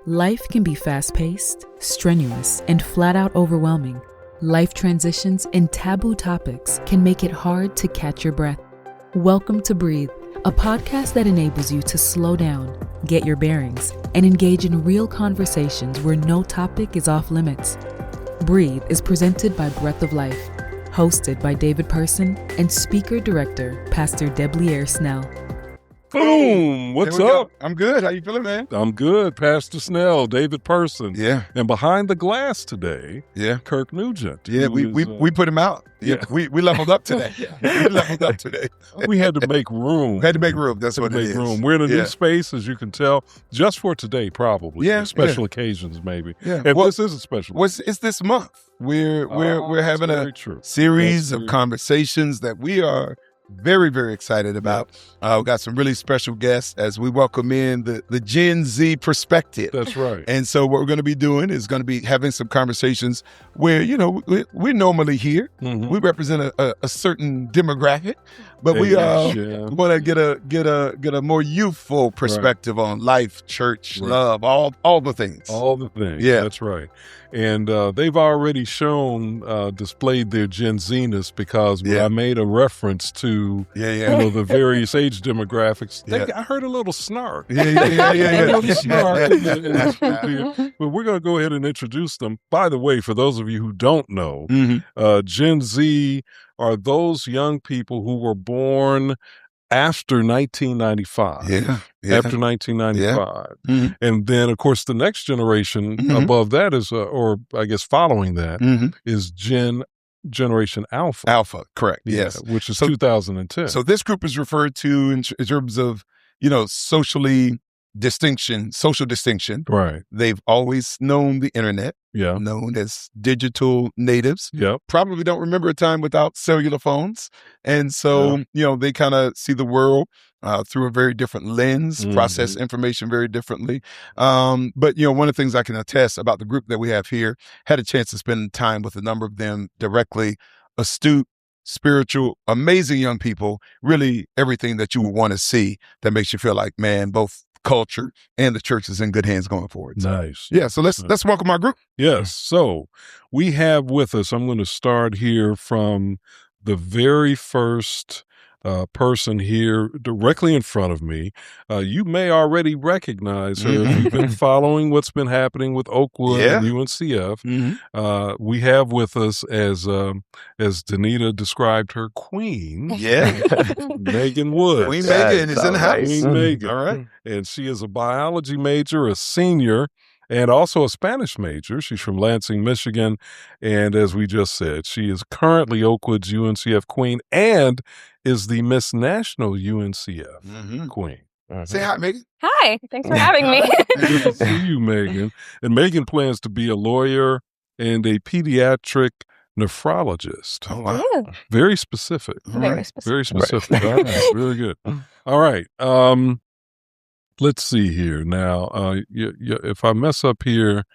Life can be fast-paced, strenuous, and flat-out overwhelming. Life transitions and taboo topics can make it hard to catch your breath. Welcome to Breathe, a podcast that enables you to slow down, get your bearings, and engage in real conversations where no topic is off limits. Breathe is presented by Breath of Life, hosted by David Person and speaker-director Pastor Debleaire Snell. Boom! What's up? I'm good. How you feeling, man? I'm good. Pastor Snell, David Person. Yeah. And behind the glass today, Kirk Nugent. Yeah, we put him out. Yeah. We leveled up today. We leveled up today. We had to make room. We had to make room. That's what it is. We're in a new space, as you can tell, just for today, probably. Yeah. Special occasions, maybe. Yeah. And this is a special. It's this month. We're having a series of conversations that we are very, very excited about. We got some really special guests as we welcome in the Gen Z perspective. That's right. And so what we're going to be doing is going to be having some conversations where, we're normally here. Mm-hmm. We represent a certain demographic, but we want to get a more youthful perspective on life, church, love, all the things. All the things. Yeah. That's right. And they've already displayed their Gen Z-ness because when I made a reference to the various age demographics, I heard a little snark. Yeah. Snark. But we're going to go ahead and introduce them. By the way, for those of you who don't know, Gen Z are those young people who were born after 1995. After 1995. Mm-hmm. And then, of course, the next generation above that is, or I guess following that, is Generation Alpha. Alpha, correct. Yes. Which is 2010. So this group is referred to in terms of, social distinction. Right. They've always known the internet. Yeah. Known as digital natives. Yep. Probably don't remember a time without cellular phones. And so, they kind of see the world through a very different lens, process information very differently. But, one of the things I can attest about the group that we have here, had a chance to spend time with a number of them directly, astute, spiritual, amazing young people, really everything that you would want to see that makes you feel like, man, both culture and the church is in good hands going forward. So, nice. Yeah. So let's welcome our group. Yes. So we have with us, I'm going to start here from the very first person here directly in front of me. You may already recognize her if you've been following what's been happening with Oakwood and UNCF. We have with us, as Danita described her, Queen. Yeah. Megan Woods. Queen Megan is in the house. Queen Megan. All right. And she is a biology major, a senior, and also a Spanish major. She's from Lansing, Michigan. And as we just said, she is currently Oakwood's UNCF Queen and is the Miss National UNCF Queen. Say hi, Megan. Hi. Thanks for having me. Good to see you, Megan. And Megan plans to be a lawyer and a pediatric nephrologist. Oh, wow. Ooh. Very specific. Very specific. Very specific. All right. Really good. All right. Let's see here. Now, if I mess up here,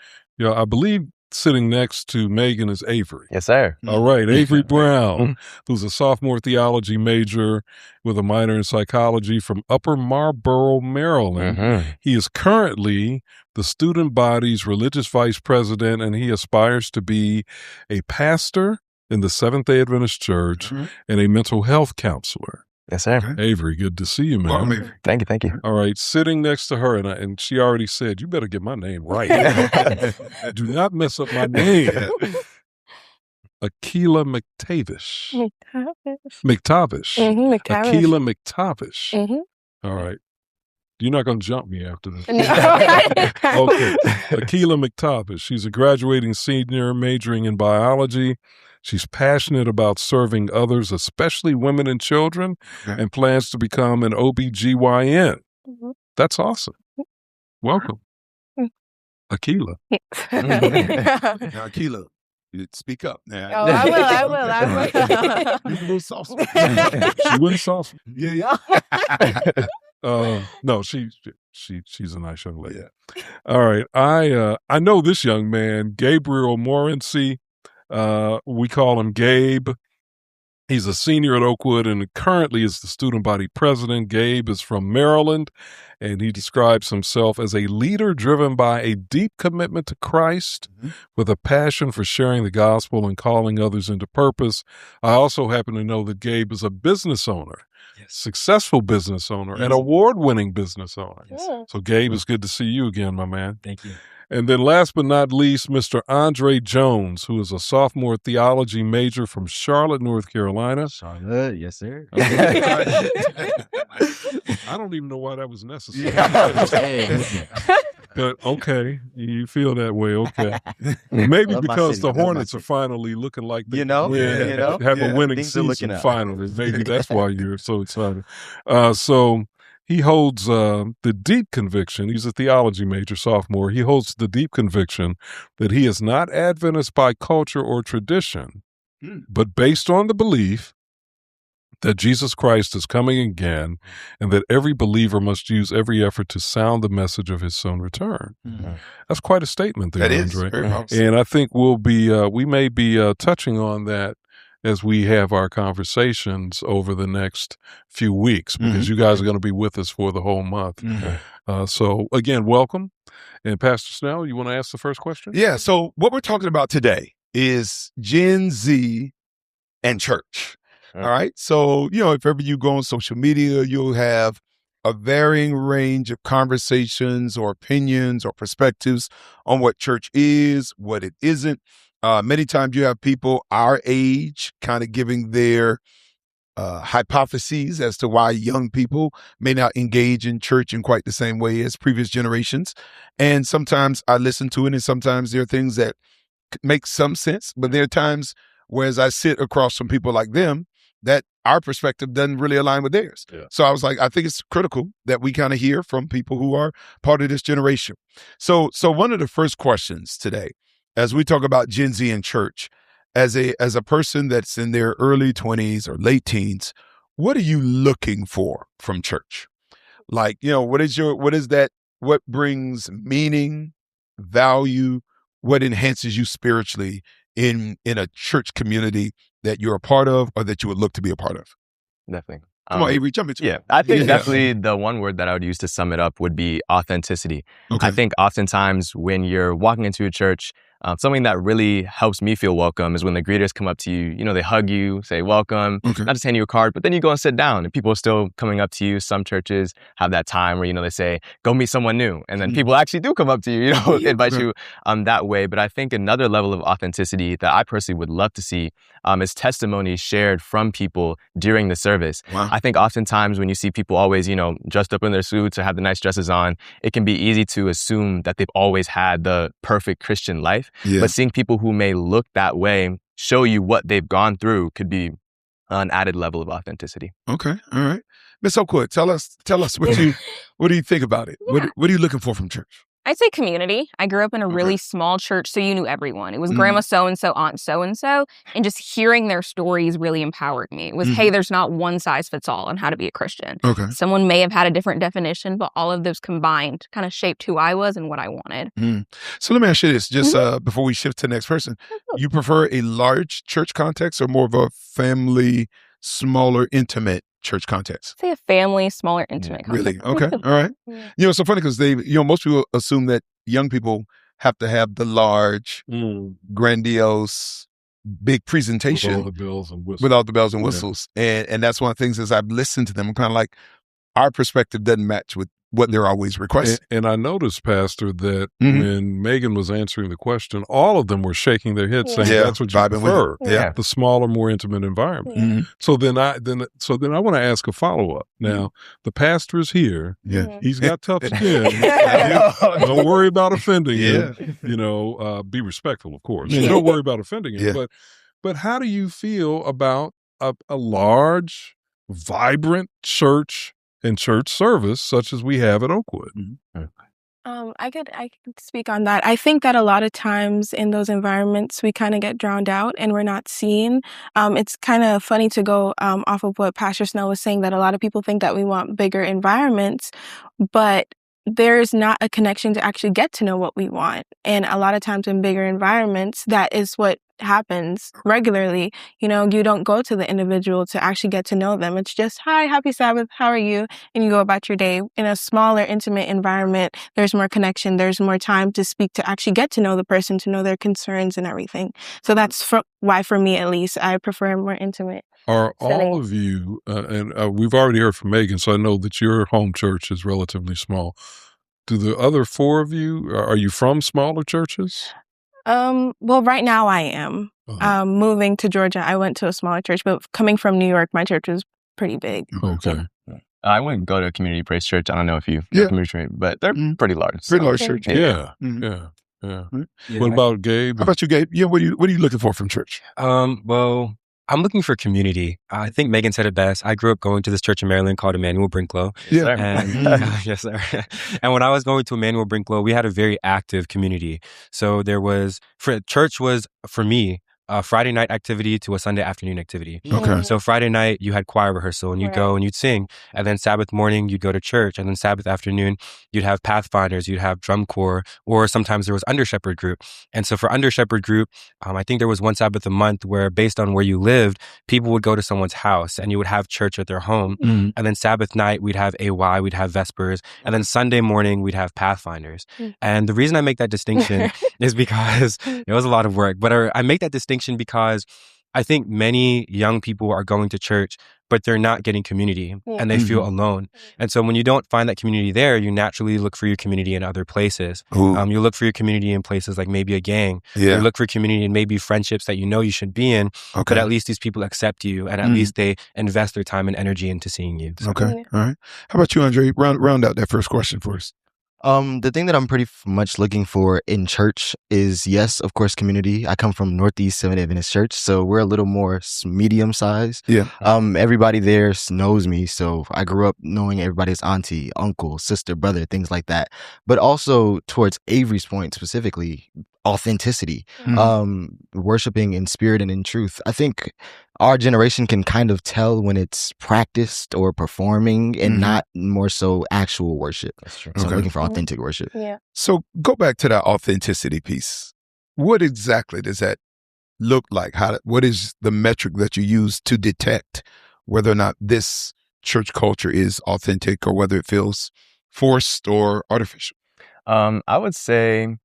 I believe sitting next to Megan is Avery. Yes, sir. All right. Avery Brown, who's a sophomore theology major with a minor in psychology from Upper Marlboro, Maryland. He is currently the student body's religious vice president, and he aspires to be a pastor in the Seventh-day Adventist Church and a mental health counselor. Yes, sir. Avery, good to see you, man. Welcome, Avery. Thank you. All right, sitting next to her, and she already said, you better get my name right. Do not mess up my name. Akila McTavish. McTavish. Akila McTavish. All right. You're not going to jump me after this. No. Okay. Akila McTavish. She's a graduating senior majoring in biology. She's passionate about serving others, especially women and children, and plans to become an OBGYN. That's awesome. Welcome. Akila. Now, Akila, speak up. Now, Oh, I will. you a little soft. She went soft. Yeah. No, she's a nice young lady. Yeah. All right. I know this young man, Gabriel Morency. We call him Gabe. He's a senior at Oakwood and currently is the student body president. Gabe is from Maryland, and he describes himself as a leader driven by a deep commitment to Christ with a passion for sharing the gospel and calling others into purpose. I also happen to know that Gabe is a business owner, successful business owner, an award-winning business owner. So, Gabe, it's good to see you again, my man. Thank you. And then last but not least, Mr. Andre Jones, who is a sophomore theology major from Charlotte, North Carolina. Charlotte, yes, sir. I don't even know why that was necessary. But okay, you feel that way, okay. Maybe because the Hornets are finally looking like they have a winning season finally. Maybe that's why you're so excited. So he holds the deep conviction, he's a theology major sophomore, he holds the deep conviction that he is not Adventist by culture or tradition, but based on the belief that Jesus Christ is coming again and that every believer must use every effort to sound the message of his soon return. That's quite a statement there, Andre. Very awesome. And I think we may be touching on that as we have our conversations over the next few weeks, because you guys are going to be with us for the whole month. So again, welcome. And Pastor Snell, you want to ask the first question? Yeah. So what we're talking about today is Gen Z and church. All right. So, if ever you go on social media, you'll have a varying range of conversations or opinions or perspectives on what church is, what it isn't. Many times you have people our age kind of giving their hypotheses as to why young people may not engage in church in quite the same way as previous generations. And sometimes I listen to it, and sometimes there are things that make some sense, but there are times whereas I sit across from people like them, that our perspective doesn't really align with theirs. So I was like, I think it's critical that we kind of hear from people who are part of this generation. So one of the first questions today, as we talk about Gen Z in church, as a person that's in their early 20s or late teens, what are you looking for from church? Like, what brings meaning, value, what enhances you spiritually in a church community that you're a part of or that you would look to be a part of? Definitely. Come on, Avery, jump into it. Yeah, I think definitely the one word that I would use to sum it up would be authenticity. I think oftentimes when you're walking into a church, something that really helps me feel welcome is when the greeters come up to you, they hug you, say welcome, not just hand you a card, but then you go and sit down and people are still coming up to you. Some churches have that time where, they say, go meet someone new. And then people actually do come up to you, invite you that way. But I think another level of authenticity that I personally would love to see is testimonies shared from people during the service. Wow. I think oftentimes when you see people always, dressed up in their suits or have the nice dresses on, it can be easy to assume that they've always had the perfect Christian life. But seeing people who may look that way show you what they've gone through could be an added level of authenticity. Okay. All right. Miss Oakwood, tell us what do you think about it? Yeah. What are you looking for from church? I'd say community. I grew up in a really small church, so you knew everyone. It was grandma so-and-so, aunt so-and-so, and just hearing their stories really empowered me. It was, hey, there's not one size fits all on how to be a Christian. Okay. Someone may have had a different definition, but all of those combined kind of shaped who I was and what I wanted. So let me ask you this, just before we shift to the next person. You prefer a large church context or more of a family, smaller, intimate church context? Say a family, smaller, intimate context. Really? Okay. All right. It's so funny because most people assume that young people have to have the large, grandiose, big presentation with all the bells and whistles. With all the bells and whistles. And that's one of the things as I've listened to them, I'm kind of like, our perspective doesn't match with what they're always requesting. And I noticed, Pastor, that when Megan was answering the question, all of them were shaking their heads saying that's what you prefer. The smaller, more intimate environment. So then I want to ask a follow-up. Now, the pastor is here. He's got tough skin. Don't worry about offending him. Be respectful, of course. Don't worry about offending him. But how do you feel about a large, vibrant church and church service such as we have at Oakwood? I could speak on that. I think that a lot of times in those environments, we kind of get drowned out and we're not seen. It's kind of funny to go off of what Pastor Snell was saying, that a lot of people think that we want bigger environments, but there's not a connection to actually get to know what we want. And a lot of times in bigger environments, that is what happens regularly. You don't go to the individual to actually get to know them. It's just, hi, happy Sabbath, how are you? And you go about your day. In a smaller, intimate environment, there's more connection. There's more time to speak, to actually get to know the person, to know their concerns and everything. So that's why, for me at least, I prefer more intimate. Are all of you, and we've already heard from Megan, so I know that your home church is relatively small. Do the other four of you, are you from smaller churches? Well, right now I am. Moving to Georgia, I went to a smaller church, but coming from New York, my church was pretty big. Okay. I wouldn't go to a community praise church. I don't know if you know community praise, but they're pretty large. Pretty large church. Yeah. What about Gabe? How about you, Gabe? Yeah, what are you looking for from church? Well, I'm looking for community. I think Megan said it best. I grew up going to this church in Maryland called Emmanuel Brinklow. Yeah. And, yes, sir. And when I was going to Emmanuel Brinklow, we had a very active community. So church was, for me, a Friday night activity to a Sunday afternoon activity. Okay. So Friday night, you had choir rehearsal and you'd go and you'd sing. And then Sabbath morning, you'd go to church. And then Sabbath afternoon, you'd have Pathfinders, you'd have drum corps, or sometimes there was under shepherd group. And so for under shepherd group, I think there was one Sabbath a month where based on where you lived, people would go to someone's house and you would have church at their home. And then Sabbath night, we'd have AY, we'd have Vespers. And then Sunday morning, we'd have Pathfinders. And the reason I make that distinction is because it was a lot of work, but I make that distinction because I think many young people are going to church, but they're not getting community and they feel alone. And so when you don't find that community there, you naturally look for your community in other places. You look for your community in places like maybe a gang. You look for community in maybe friendships that you should be in, but at least these people accept you and at least they invest their time and energy into seeing you. So. Okay. All right. How about you, Andre? Round out that first question for us. The thing that I'm pretty much looking for in church is, yes, of course, community. I come from Northeast Seventh Adventist Church, so we're a little more medium sized. Yeah. Everybody there knows me, so I grew up knowing everybody's auntie, uncle, sister, brother, things like that. But also towards Avery's point specifically, authenticity, worshiping in spirit and in truth. I think our generation can kind of tell when it's practiced or performing and not more so actual worship. That's true. So I'm looking for authentic worship. Yeah. So go back to that authenticity piece. What exactly does that look like? What is the metric that you use to detect whether or not this church culture is authentic or whether it feels forced or artificial? I would say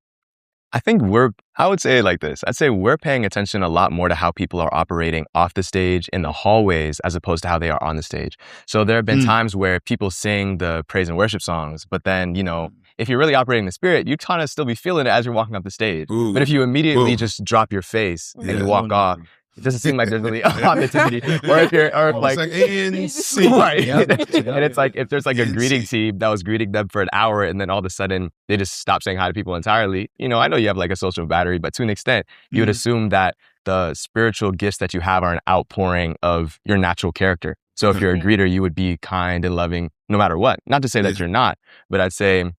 it like this. I'd say we're paying attention a lot more to how people are operating off the stage in the hallways as opposed to how they are on the stage. So there have been times where people sing the praise and worship songs, but then, if you're really operating in the spirit, you kind of still be feeling it as you're walking up the stage. But if you immediately just drop your face and you walk off, it doesn't seem like there's really authenticity. Or if right. And it's like if there's like a greeting team that was greeting them for an hour and then all of a sudden they just stop saying hi to people entirely. I know you have like a social battery, but to an extent, you would assume that the spiritual gifts that you have are an outpouring of your natural character. So if you're a greeter, you would be kind and loving no matter what. Not to say that you're not, but I'd say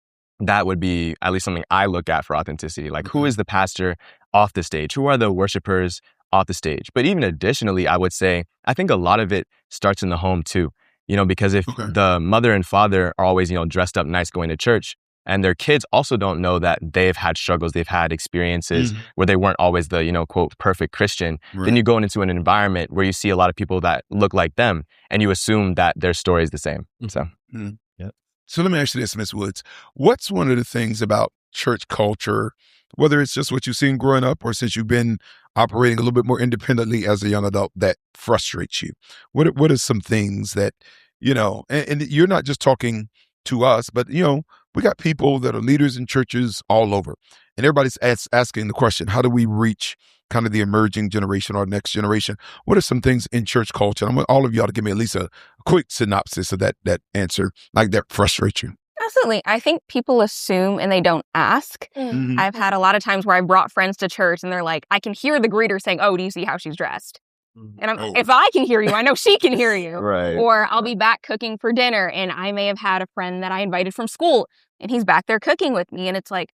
that would be at least something I look at for authenticity. Like who is the pastor off the stage? Who are the worshipers off the stage? But even additionally, I would say, I think a lot of it starts in the home too, because if the mother and father are always, dressed up nice going to church and their kids also don't know that they've had struggles, they've had experiences where they weren't always the, quote, perfect Christian, then you go into an environment where you see a lot of people that look like them and you assume that their story is the same. So, So let me ask you this, Ms. Woods. What's one of the things about church culture, whether it's just what you've seen growing up or since you've been operating a little bit more independently as a young adult, that frustrates you? What are some things that, and you're not just talking to us, but, we got people that are leaders in churches all over. And everybody's asking the question, how do we reach kind of the emerging generation or next generation? What are some things in church culture? I want all of y'all to give me at least a quick synopsis of that answer, like that frustrates you. Absolutely. I think people assume and they don't ask. I've had a lot of times where I brought friends to church and they're like, I can hear the greeter saying, oh, do you see how she's dressed? And if I can hear you, I know she can hear you. Right. Or I'll be back cooking for dinner and I may have had a friend that I invited from school and he's back there cooking with me. And it's like,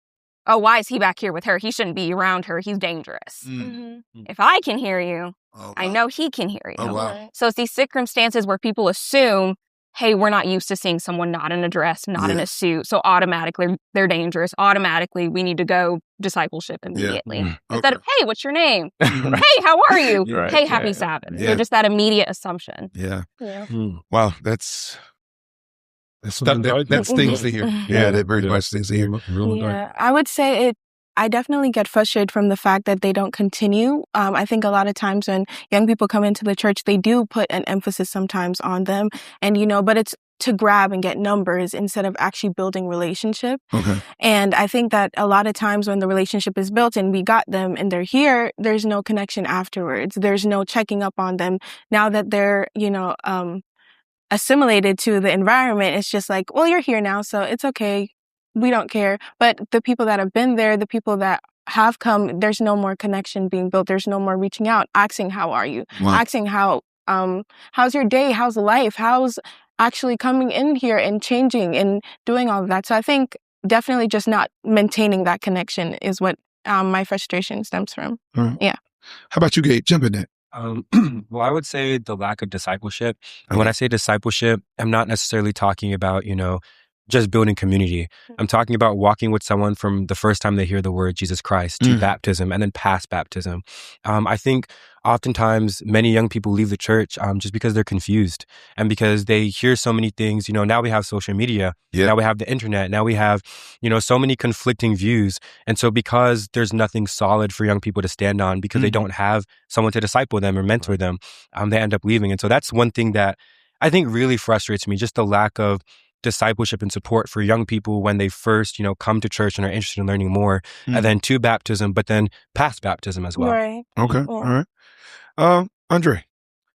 oh, why is he back here with her? He shouldn't be around her. He's dangerous. If I can hear you, I know he can hear you. Oh, wow. So it's these circumstances where people assume, hey, we're not used to seeing someone not in a dress, not in a suit. So automatically they're dangerous. Automatically we need to go discipleship immediately. Instead of, hey, what's your name? Hey, how are you? Hey, happy Sabbath. So just that immediate assumption. Wow, that's stings to hear. Yeah, that very much stings to hear. I would say I definitely get frustrated from the fact that they don't continue. I think a lot of times when young people come into the church, they do put an emphasis sometimes on them, and but it's to grab and get numbers instead of actually building relationship. And I think that a lot of times when the relationship is built and we got them and they're here, there's no connection afterwards. There's no checking up on them now that they're, assimilated to the environment. It's just like, well, you're here now, so it's okay. We don't care. But the people that have been there, the people that have come, there's no more connection being built. There's no more reaching out, asking, how are you? Asking how's your day? How's life? How's actually coming in here and changing and doing all of that? So I think definitely just not maintaining that connection is what my frustration stems from. Yeah. How about you, Gabe? Jump in there. Well, I would say the lack of discipleship. And when I say discipleship, I'm not necessarily talking about, just building community. I'm talking about walking with someone from the first time they hear the word Jesus Christ to baptism and then past baptism. I think oftentimes many young people leave the church just because they're confused and because they hear so many things. Now we have social media. Now we have the internet. Now we have, so many conflicting views. And so because there's nothing solid for young people to stand on because they don't have someone to disciple them or mentor them, they end up leaving. And so that's one thing that I think really frustrates me, just the lack of discipleship and support for young people when they first, come to church and are interested in learning more, and then to baptism, but then past baptism as well. Right. Okay. All right. Andre,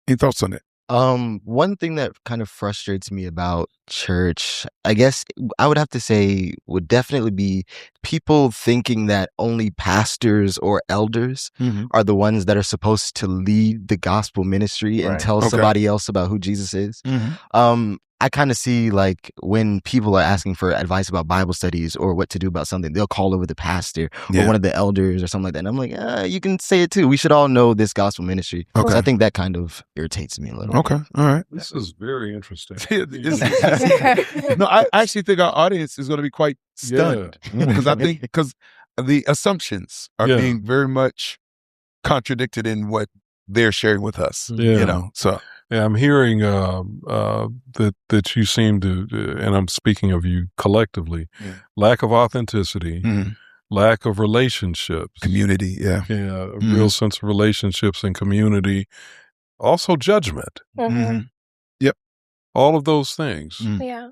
any thoughts on it? One thing that kind of frustrates me about church, I guess I would have to say, would definitely be people thinking that only pastors or elders are the ones that are supposed to lead the gospel ministry and tell somebody else about who Jesus is. I kind of see like when people are asking for advice about Bible studies or what to do about something, they'll call over the pastor or one of the elders or something like that. And I'm like, you can say it too. We should all know this gospel ministry. So I think that kind of irritates me a little. Okay. All right. This is very interesting. No, I actually think our audience is going to be quite stunned because the assumptions are being very much contradicted in what they're sharing with us. So. Yeah, I'm hearing that you seem to, and I'm speaking of you collectively, lack of authenticity, lack of relationships. Community, a real sense of relationships and community. Also judgment. Yep. All of those things. Yeah.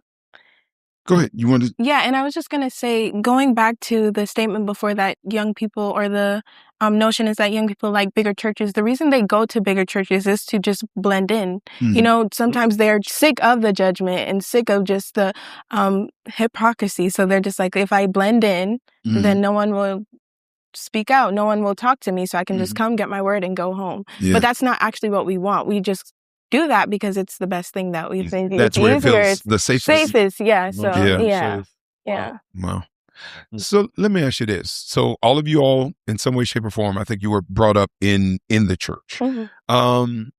Go ahead. You want to? Yeah, and I was just going to say, going back to the statement before that young people or the notion is that young people like bigger churches. The reason they go to bigger churches is to just blend in. Sometimes they're sick of the judgment and sick of just the hypocrisy. So they're just like, if I blend in, then no one will speak out. No one will talk to me. So I can just come get my word and go home. But that's not actually what we want. We just do that because it's the best thing that we think. That's where it feels the safest. Yeah. So yeah. Wow. So let me ask you this. So all of you all, in some way, shape, or form, I think you were brought up in the church. Do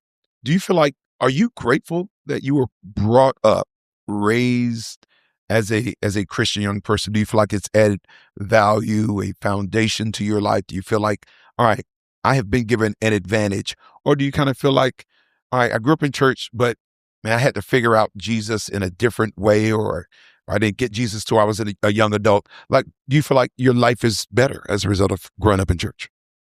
you feel like, are you grateful that you were brought up, raised as a Christian young person? Do you feel like it's added value, a foundation to your life? Do you feel like, all right, I have been given an advantage? Or do you kind of feel like, all right, I grew up in church, but man, I had to figure out Jesus in a different way, or I didn't get Jesus till I was a young adult. Like, do you feel like your life is better as a result of growing up in church?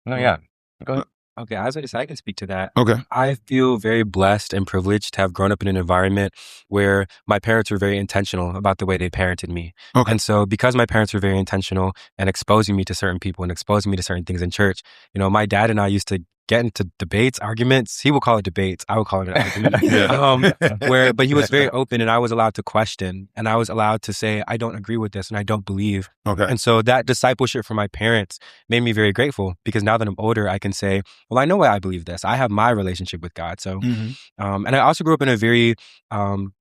No, yeah. Go ahead. Okay, I can speak to that. Okay. I feel very blessed and privileged to have grown up in an environment where my parents were very intentional about the way they parented me. Okay. And so because my parents were very intentional and exposing me to certain people and exposing me to certain things in church, my dad and I used to get into debates, arguments. He would call it debates. I would call it an argument. But he was very open, and I was allowed to question, and I was allowed to say, I don't agree with this and I don't believe. Okay. And so that discipleship from my parents made me very grateful, because now that I'm older, I can say, well, I know why I believe this. I have my relationship with God. So, and I also grew up in a very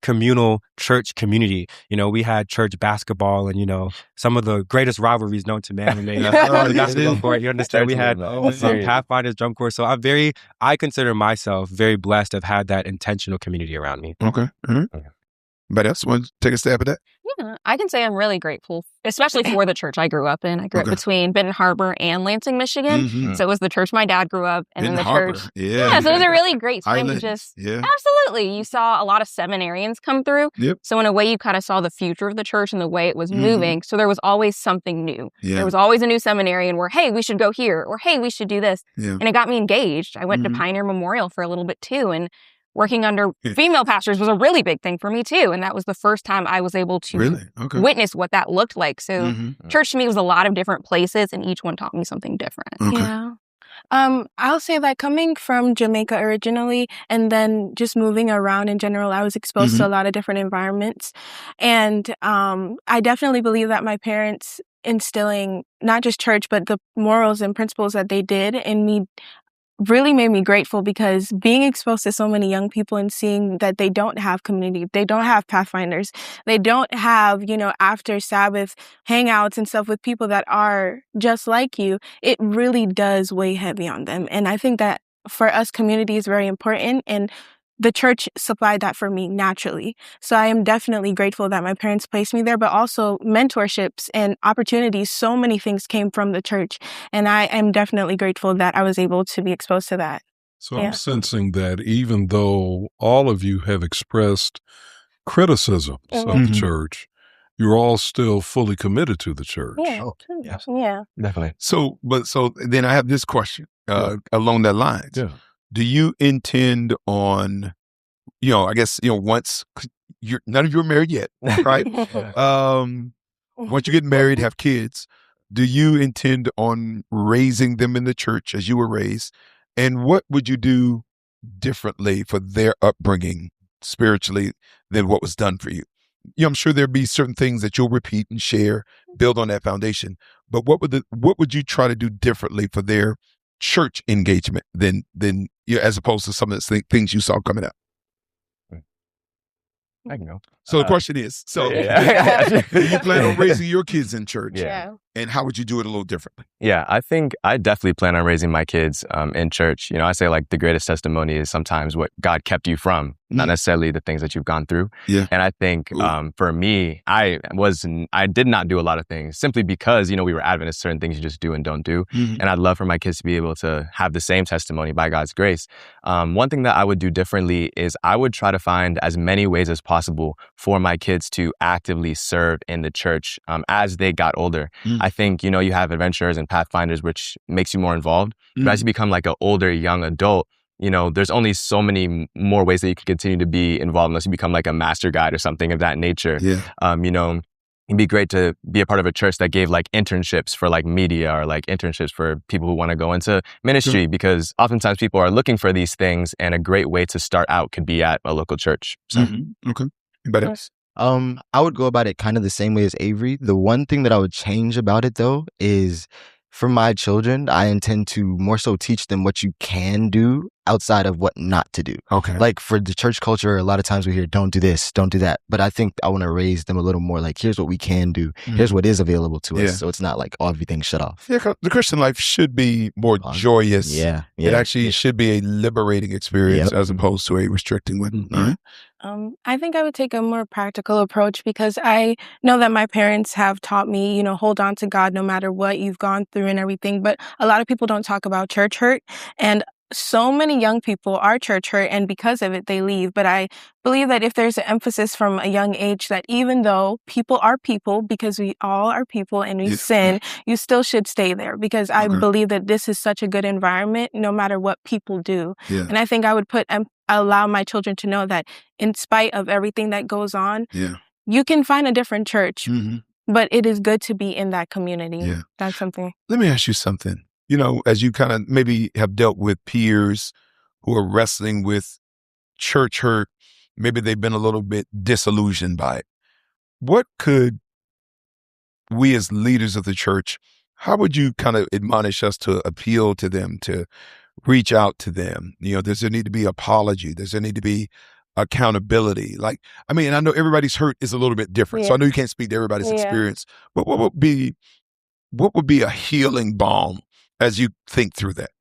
communal church community. We had church basketball and, some of the greatest rivalries known to man. Basketball court, you understand? We had Pathfinder's drum course. So I consider myself very blessed to have had that intentional community around me. Okay. Anybody else want to take a stab at that? Yeah, I can say I'm really grateful, especially for the church I grew up in. I grew up between Benton Harbor and Lansing, Michigan. Mhm. So it was the church my dad grew up, and Benton then the Harbor. church. Yeah. So it was a really great time to Highlands. just Yeah. absolutely. You saw a lot of seminarians come through. Yep. So in a way, you kind of saw the future of the church and the way it was Mhm. moving. So there was always something new. Yeah. There was always a new seminarian where, hey, we should go here, or hey, we should do this. Yeah. And it got me engaged. I went to Mhm. Pioneer Memorial for a little bit too, and working under female pastors was a really big thing for me too. And that was the first time I was able to Really? Okay. witness what that looked like. So Mhm. church to me was a lot of different places, and each one taught me something different. Okay. Yeah. I'll say that coming from Jamaica originally and then just moving around in general, I was exposed to a lot of different environments. And I definitely believe that my parents instilling not just church, but the morals and principles that they did in me really made me grateful, because being exposed to so many young people and seeing that they don't have community, they don't have pathfinders, they don't have, after Sabbath hangouts and stuff with people that are just like you, it really does weigh heavy on them. And I think that for us, community is very important, and the church supplied that for me naturally. So I am definitely grateful that my parents placed me there, but also mentorships and opportunities. So many things came from the church. And I am definitely grateful that I was able to be exposed to that. So I'm sensing that even though all of you have expressed criticisms of the church, you're all still fully committed to the church. Yeah. Yes. Yeah. Definitely. So then I have this question along that lines. Yeah. Do you intend on, I guess, once none of you are married yet, right? Once you get married, have kids, do you intend on raising them in the church as you were raised? And what would you do differently for their upbringing spiritually than what was done for you? I'm sure there'd be certain things that you'll repeat and share, build on that foundation. But what would you try to do differently for their church engagement than as opposed to some of the things you saw coming out? I can go. So the question is, do you plan on raising your kids in church? Yeah. And how would you do it a little differently? Yeah, I think I definitely plan on raising my kids in church. I say like the greatest testimony is sometimes what God kept you from, not necessarily the things that you've gone through. Yeah. And I think for me, I did not do a lot of things simply because, we were Adventists, certain things you just do and don't do. Mm-hmm. And I'd love for my kids to be able to have the same testimony by God's grace. One thing that I would do differently is I would try to find as many ways as possible for my kids to actively serve in the church as they got older. I think, you have adventurers and pathfinders, which makes you more involved. But as you become like an older, young adult, there's only so many more ways that you can continue to be involved unless you become like a master guide or something of that nature. Yeah. It'd be great to be a part of a church that gave like internships for like media or like internships for people who want to go into ministry, because oftentimes people are looking for these things, and a great way to start out could be at a local church. So. Okay. Anybody else? I would go about it kind of the same way as Avery. The one thing that I would change about it, though, is for my children, I intend to more so teach them what you can do outside of what not to do. Okay. Like for the church culture, a lot of times we hear, don't do this, don't do that. But I think I want to raise them a little more like, here's what we can do. Here's what is available to us. So it's not like everything's shut off. Yeah, the Christian life should be more joyous. Yeah. It actually should be a liberating experience as opposed to a restricting one. All right. I think I would take a more practical approach, because I know that my parents have taught me, hold on to God no matter what you've gone through and everything. But a lot of people don't talk about church hurt. And so many young people are church hurt, and because of it, they leave. But I believe that if there's an emphasis from a young age that even though people are people, because we all are people and we sin, you still should stay there, because I believe that this is such a good environment no matter what people do. Yeah. And I think I would allow my children to know that in spite of everything that goes on, you can find a different church, but it is good to be in that community. Yeah. That's something. Let me ask you something. As you kind of maybe have dealt with peers who are wrestling with church hurt, maybe they've been a little bit disillusioned by it. What could we as leaders of the church, how would you kind of admonish us to appeal to them, to reach out to them? Does there need to be apology? Does there need to be accountability? I know everybody's hurt is a little bit different. So I know you can't speak to everybody's experience, but what would be a healing balm as you think through that?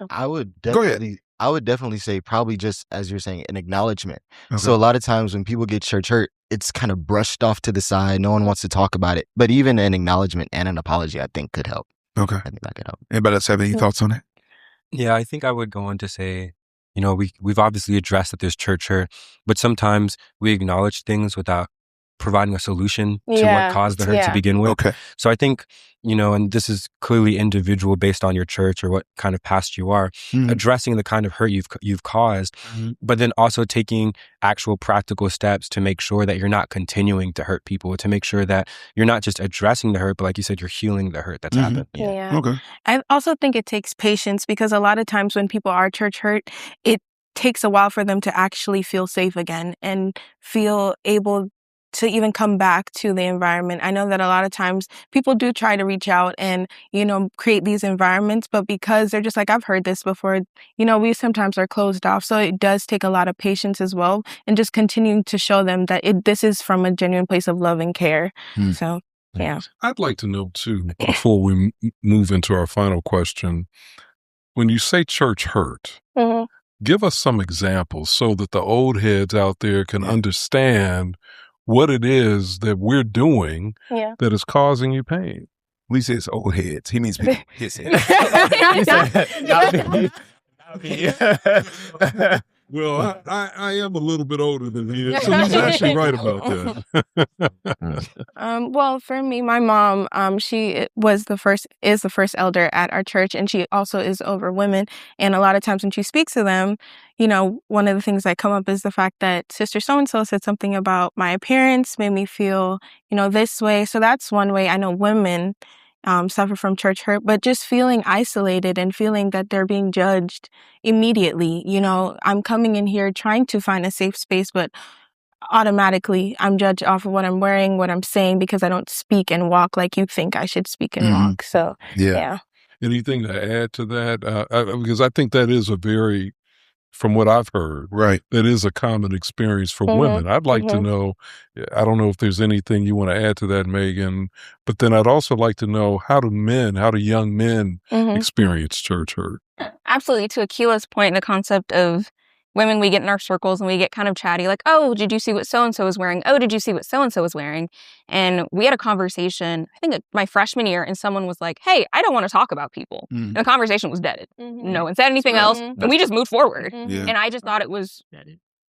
I would Go ahead. definitely I would definitely say probably just as you're saying, an acknowledgement. Okay. So a lot of times when people get church hurt, it's kind of brushed off to the side. No one wants to talk about it. But even an acknowledgement and an apology, I think, could help. Okay. I think that could help. Anybody else have any thoughts on that? Yeah, I think I would go on to say, we've obviously addressed that there's church hurt, but sometimes we acknowledge things without providing a solution to what caused the hurt to begin with. Okay. So I think, and this is clearly individual based on your church or what kind of past you are, addressing the kind of hurt you've caused, but then also taking actual practical steps to make sure that you're not continuing to hurt people, to make sure that you're not just addressing the hurt, but like you said, you're healing the hurt that's happened. Yeah. Okay. I also think it takes patience because a lot of times when people are church hurt, it takes a while for them to actually feel safe again and feel able to even come back to the environment. I know that a lot of times people do try to reach out and, create these environments, but because they're just like, I've heard this before, we sometimes are closed off. So it does take a lot of patience as well and just continuing to show them that this is from a genuine place of love and care. So, yeah. I'd like to know too, before we move into our final question, when you say church hurt, give us some examples so that the old heads out there can understand what it is that we're doing that is causing you pain. We say it's old heads. He means people his heads. Well, I am a little bit older than he is, so he's actually right about that. Well, for me, my mom, she is the first elder at our church, and she also is over women. And a lot of times when she speaks to them, one of the things that come up is the fact that Sister So-and-so said something about my appearance, made me feel, this way. So that's one way I know women suffer from church hurt, but just feeling isolated and feeling that they're being judged immediately. I'm coming in here trying to find a safe space, but automatically I'm judged off of what I'm wearing, what I'm saying, because I don't speak and walk like you think I should speak and walk. So, yeah. Anything to add to that? Because I think that is a very, from what I've heard, that is a common experience for women. I'd like to know, I don't know if there's anything you want to add to that, Megan, but then I'd also like to know, how do young men experience church hurt? Absolutely. To Akila's point, the concept of women, we get in our circles and we get kind of chatty, like, oh, did you see what so-and-so is wearing? Oh, did you see what so-and-so is wearing? And we had a conversation, I think my freshman year, and someone was like, hey, I don't want to talk about people. And the conversation was deaded. No one said anything else, and we just moved forward. And I just thought it was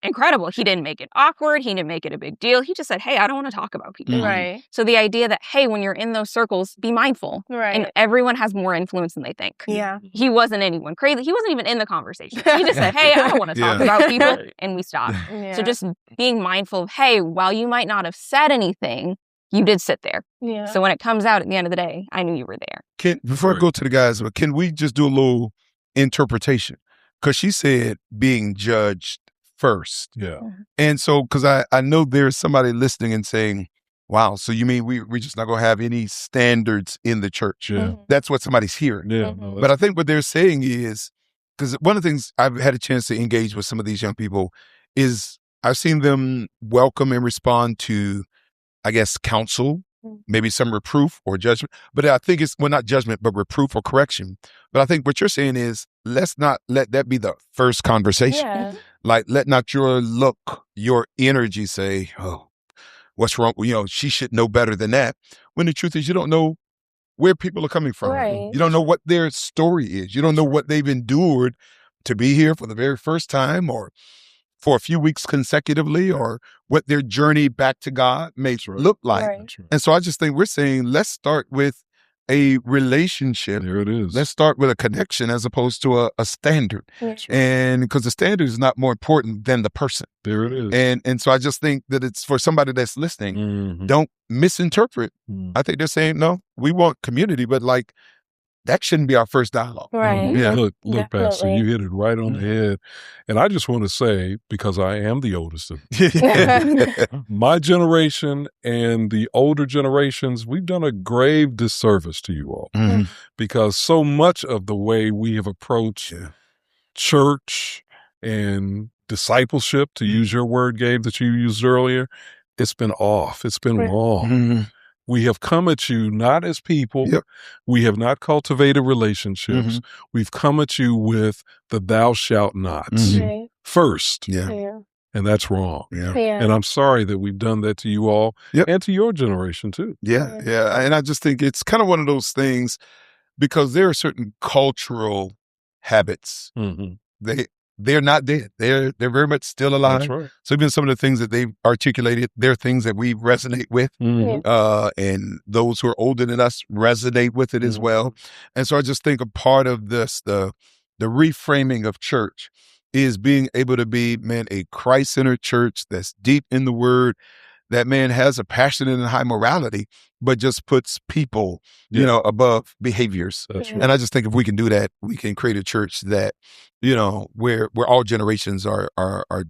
incredible. He didn't make it awkward. He didn't make it a big deal. He just said, hey, I don't want to talk about people. Right. So the idea that, hey, when you're in those circles, be mindful. Right. And everyone has more influence than they think. Yeah. He wasn't anyone crazy. He wasn't even in the conversation. He just said, hey, I don't want to talk about people. And we stopped. Yeah. So just being mindful of, hey, while you might not have said anything, you did sit there. Yeah. So when it comes out at the end of the day, I knew you were there. Before I go to the guys, can we just do a little interpretation? Because she said being judged first. Yeah. And so, because I know there's somebody listening and saying, wow, so you mean we're just not going to have any standards in the church? Yeah. That's what somebody's hearing. Yeah. But I think what they're saying is, because one of the things I've had a chance to engage with some of these young people is I've seen them welcome and respond to, I guess, counsel, maybe some reproof or judgment. But I think it's, well, not judgment, but reproof or correction. But I think what you're saying is, let's not let that be the first conversation. Yeah. Like, let not your look, your energy say, oh, what's wrong? She should know better than that. When the truth is, you don't know where people are coming from. Right. You don't know what their story is. You don't know what they've endured to be here for the very first time or for a few weeks consecutively, or what their journey back to God may look like. Right. And so I just think we're saying, let's start with a relationship. There it is. Let's start with a connection as opposed to a standard. Right. And because the standard is not more important than the person. There it is. And so I just think that it's for somebody that's listening, don't misinterpret. I think they're saying, no, we want community, but like, that shouldn't be our first dialogue. Right. Yeah. Look, Pastor, you hit it right on the head. And I just want to say, because I am the oldest of my generation and the older generations, we've done a grave disservice to you all. Because so much of the way we have approached church and discipleship, to use your word, Gabe, that you used earlier, it's been off. It's been wrong. We have come at you not as people. Yep. We have not cultivated relationships. We've come at you with the thou shalt nots first. Yeah. And that's wrong. Yeah. And I'm sorry that we've done that to you all and to your generation too. Yeah. And I just think it's kind of one of those things because there are certain cultural habits. They're not dead. They're very much still alive. That's right. So even some of the things that they've articulated, they're things that we resonate with. And those who are older than us resonate with it as well. And so I just think a part of this, the reframing of church is being able to be, man, a Christ-centered church that's deep in the word, that man has a passion and high morality, but just puts people, you know, above behaviors. That's right. And I just think if we can do that, we can create a church that, you know, where all generations are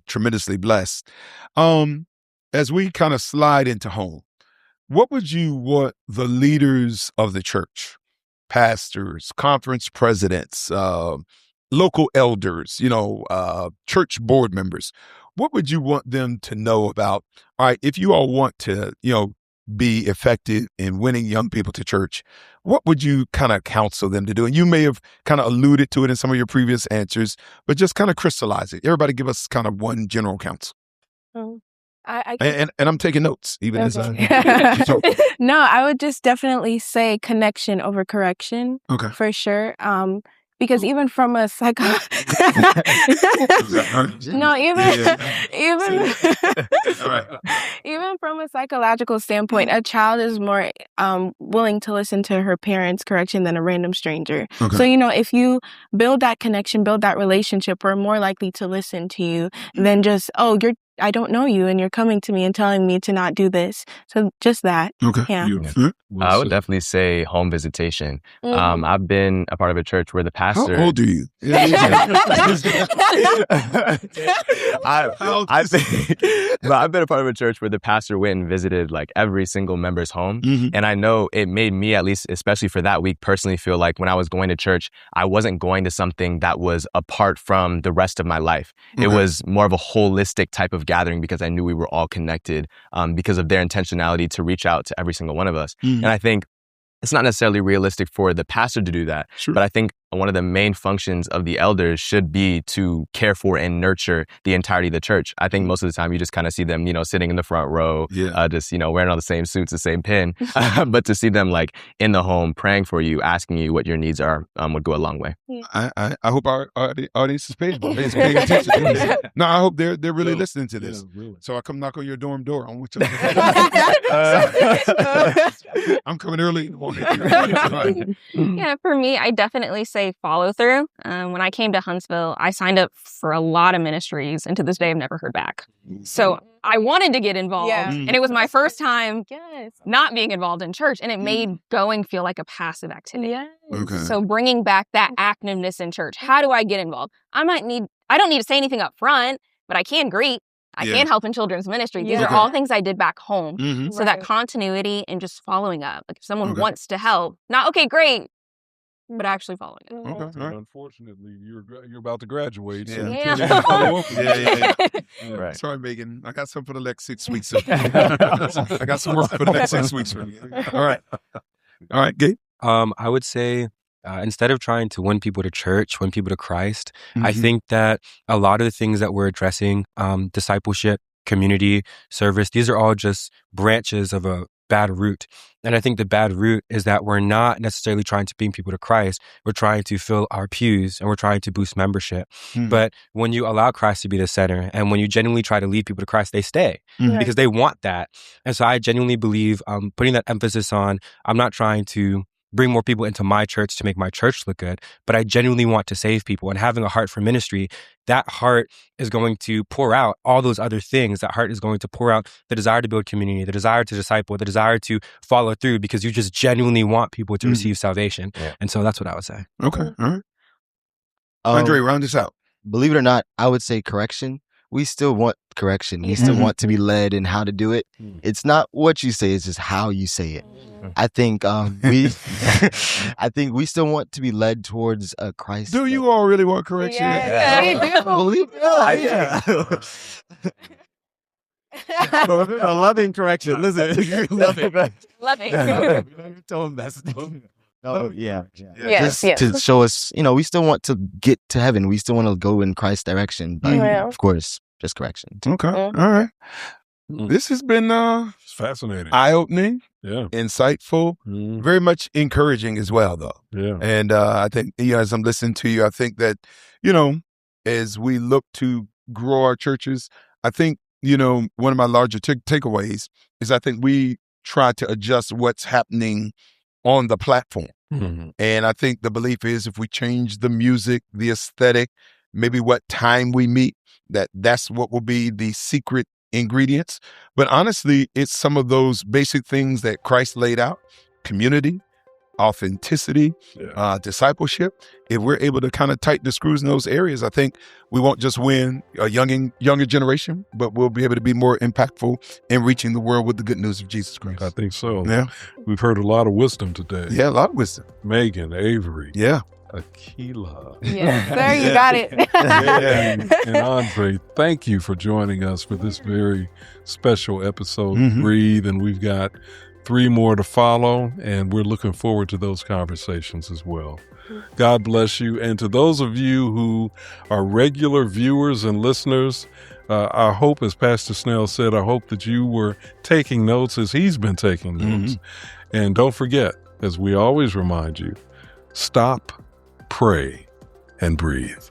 tremendously blessed. As we kind of slide into home, what would you want the leaders of the church, pastors, conference presidents, local elders, you know, church board members, what would you want them to know about, all right, if you all want to, you know, be effective in winning young people to church, what would you kind of counsel them to do? And you may have kind of alluded to it in some of your previous answers, but just kind of crystallize it. Everybody give us kind of one general counsel. And I'm taking notes, even as I... No, I would just definitely say connection over correction. Okay. For sure. Because even from a even from a psychological standpoint, a child is more willing to listen to her parents' correction than a random stranger. Okay. So, you know, if you build that connection, build that relationship, we're more likely to listen to you than just, I don't know you and you're coming to me and telling me to not do this. So just that. Okay. Yeah. I would definitely say home visitation. I've been a part of a church where the pastor... How old are you? I've been a part of a church where the pastor went and visited like every single member's home. And I know it made me, at least especially for that week, personally feel like when I was going to church, I wasn't going to something that was apart from the rest of my life. It was more of a holistic type of gathering because I knew we were all connected because of their intentionality to reach out to every single one of us. And I think it's not necessarily realistic for the pastor to do that, but I think one of the main functions of the elders should be to care for and nurture the entirety of the church. I think most of the time you just kind of see them, you know, sitting in the front row, just, you know, wearing all the same suits, the same pin. But to see them like in the home, praying for you, asking you what your needs are, would go a long way. I hope our audience is paying attention to this. No, I hope they're really listening to this. Really. So I come knock on your dorm door. I'm coming early in the morning. Yeah, for me, I definitely say follow through. When I came to Huntsville, I signed up for a lot of ministries, and to this day, I've never heard back. So I wanted to get involved, and it was my first time not being involved in church, and it made going feel like a passive activity. Okay. So bringing back that activeness in church. How do I get involved? I don't need to say anything up front, but I can greet. I can help in children's ministry. These are all things I did back home. So that continuity and just following up. Like if someone wants to help, not, okay, great, but actually following it. Okay. Right. Unfortunately, you're about to graduate. So Right. Sorry, Megan. I got some for the next 6 weeks. I got some work for the next 6 weeks for you. All right, Gabe. I would say instead of trying to win people to church, win people to Christ, I think that a lot of the things that we're addressing, discipleship, community, service, these are all just branches of a bad root. And I think the bad root is that we're not necessarily trying to bring people to Christ. We're trying to fill our pews and we're trying to boost membership. But when you allow Christ to be the center and when you genuinely try to lead people to Christ, they stay because they want that. And so I genuinely believe putting that emphasis on, I'm not trying to bring more people into my church to make my church look good, but I genuinely want to save people. And having a heart for ministry, that heart is going to pour out all those other things. That heart is going to pour out the desire to build community, the desire to disciple, the desire to follow through because you just genuinely want people to receive salvation. And so that's what I would say. Okay. All right. Andre, round this out. Believe it or not, I would say correction. We still want correction. We still want to be led in how to do it. It's not what you say, it's just how you say it. I think we still want to be led towards Christ. Do you all really want correction? Believe it or not, Loving correction. Listen, loving. Tell him that's. Oh yeah. Yes, Just to show us, we still want to get to heaven. We still want to go in Christ's direction. But of course, just correction. Okay. All right. This has been It's fascinating. eye-opening, Yeah. insightful, very much encouraging as well, though. Yeah. And I think, as I'm listening to you, I think that, as we look to grow our churches, I think, one of my larger takeaways is I think we try to adjust what's happening on the platform. And I think the belief is if we change the music, the aesthetic, maybe what time we meet, that's what will be the secret ingredients. But honestly, it's some of those basic things that Christ laid out: community, authenticity, discipleship. If we're able to kind of tighten the screws in those areas, I think we won't just win a younger generation, but we'll be able to be more impactful in reaching the world with the good news of Jesus Christ. I think so. Yeah. We've heard a lot of wisdom today. Yeah, a lot of wisdom. Megan, Avery. Yeah. Akila. Yes, sir, you got it. And Andre, thank you for joining us for this very special episode of Breathe. And we've got 3 more to follow, and we're looking forward to those conversations as well. God bless you. And to those of you who are regular viewers and listeners, I hope, as Pastor Snell said, I hope that you were taking notes as he's been taking notes. And don't forget, as we always remind you, stop, pray, and breathe.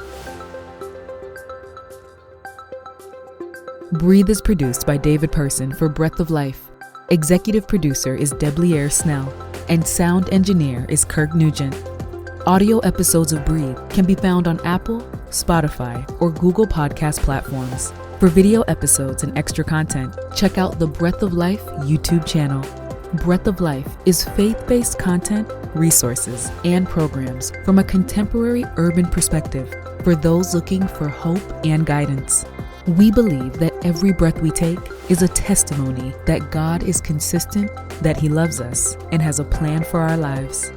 Breathe is produced by David Person for Breath of Life. Executive producer is Debleaire Snell, and sound engineer is Kirk Nugent. Audio episodes of Breathe can be found on Apple, Spotify, or Google Podcast platforms. For video episodes and extra content, check out the Breath of Life YouTube channel. Breath of Life is faith-based content, resources, and programs from a contemporary urban perspective for those looking for hope and guidance. We believe that every breath we take is a testimony that God is consistent, that He loves us, and has a plan for our lives.